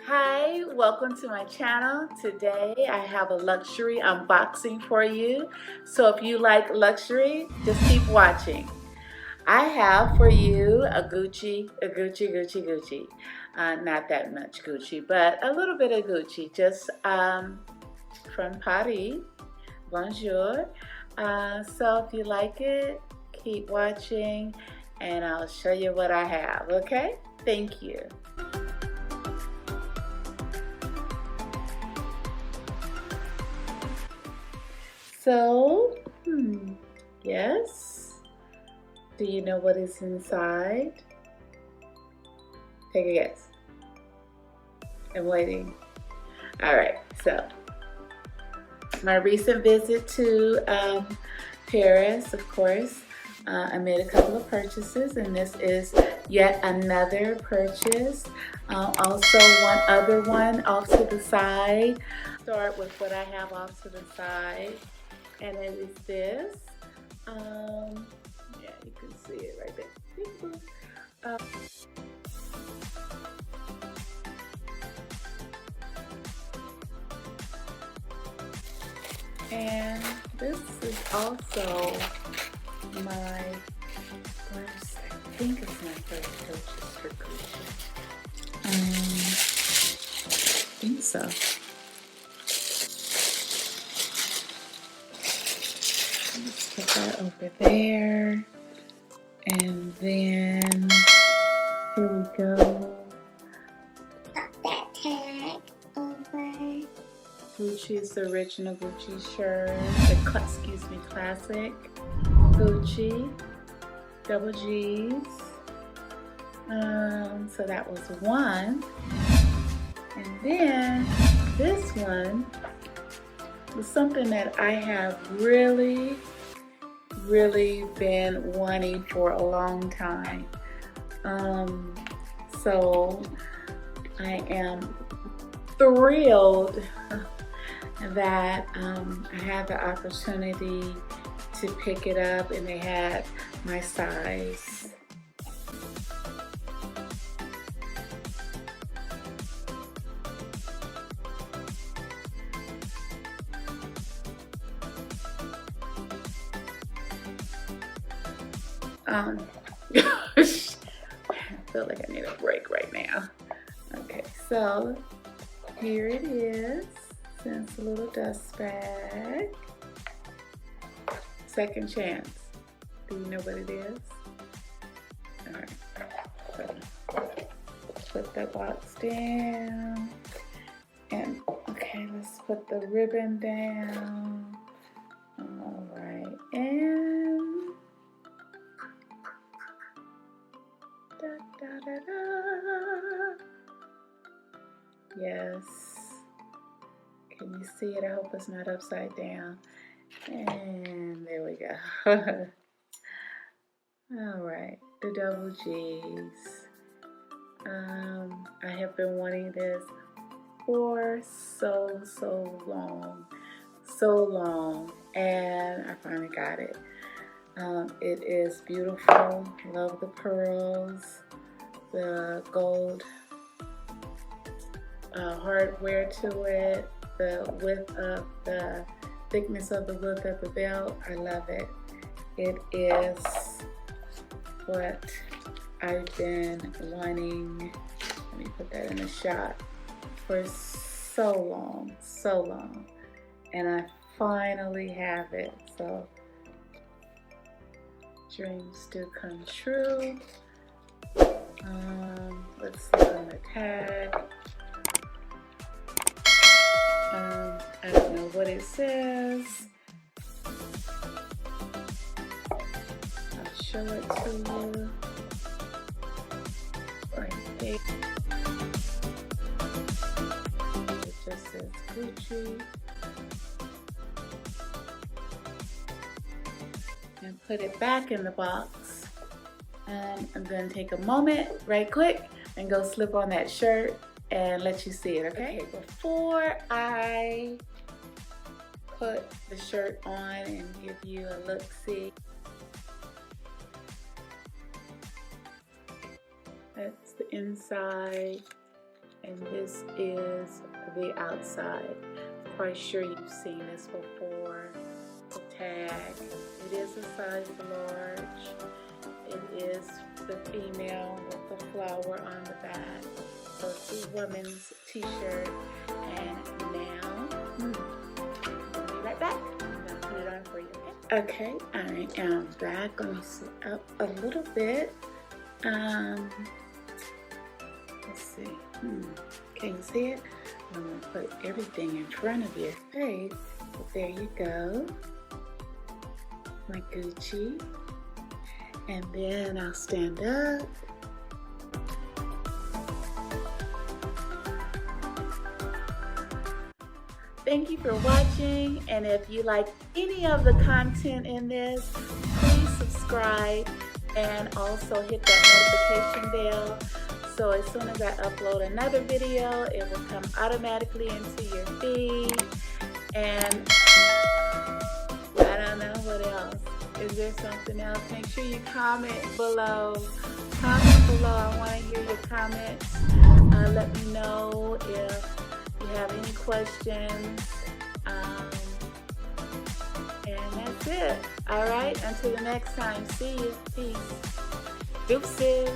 Hi, welcome to my channel. Today I have a luxury unboxing for you. So if you like luxury, just keep watching. I have for you a Gucci. Not that much Gucci, but a little bit of Gucci, just from Paris. Bonjour. So if you like it, keep watching and I'll show you what I have, okay? Thank you. So, yes. Do you know what is inside? Take a guess. I'm waiting. All right, so my recent visit to Paris, of course, I made a couple of purchases, and this is yet another purchase. Also, one other one off to the side. Start with what I have off to the side, and it is this. Yeah, you can see it right there. And this is also my first, I think it's my first purchase for Gucci. I think so. Let's put that over there. And then, here we go. Put that tag over. Gucci's the original Gucci shirt. Excuse me, classic Gucci, double G's. So that was one. And then this one was something that I have really been wanting for a long time. So I am thrilled that I had the opportunity to pick it up, and they had my size. Gosh, I feel like I need a break right now. Okay, so here it is. It's a little dust bag. Second chance. Do you know what it is? All right. So put that box down. And okay, let's put the ribbon down. All right. And yes. Can you see it? I hope it's not upside down. And there we go. All right, the double G's. I have been wanting this for so long, and I finally got it. It is beautiful. Love the pearls, the gold hardware to it, the width of the thickness of the width of the belt. I love it. It is what I've been wanting. Let me put that in a shot for so long, and I finally have it. So dreams do come true. Let's look on the tag. I don't know what it says. I'll show it to you right there. It just says Gucci. And put it back in the box. I'm going to take a moment right quick and go slip on that shirt and let you see it, okay? Before I put the shirt on and give you a look-see, that's the inside, and this is the outside. Quite sure you've seen this before. The tag, it is a size large. It is the female with the flower on the back. So it's a woman's t-shirt. And now, I'll be right back. I'm gonna put it on for you. Okay, I am back. Let me sit up a little bit. Let's see. Can you see it? I'm gonna put everything in front of your face. But there you go. My Gucci. And then I'll stand up. Thank you for watching, and if you like any of the content in this, please subscribe and also hit that notification bell, so as soon as I upload another video, it will come automatically into your feed. And I don't know what else. Is there something else? Make sure you comment below. Comment below. I want to hear your comments. Let me know if you have any questions. And that's it. All right. Until the next time. See you. Peace. Deuces.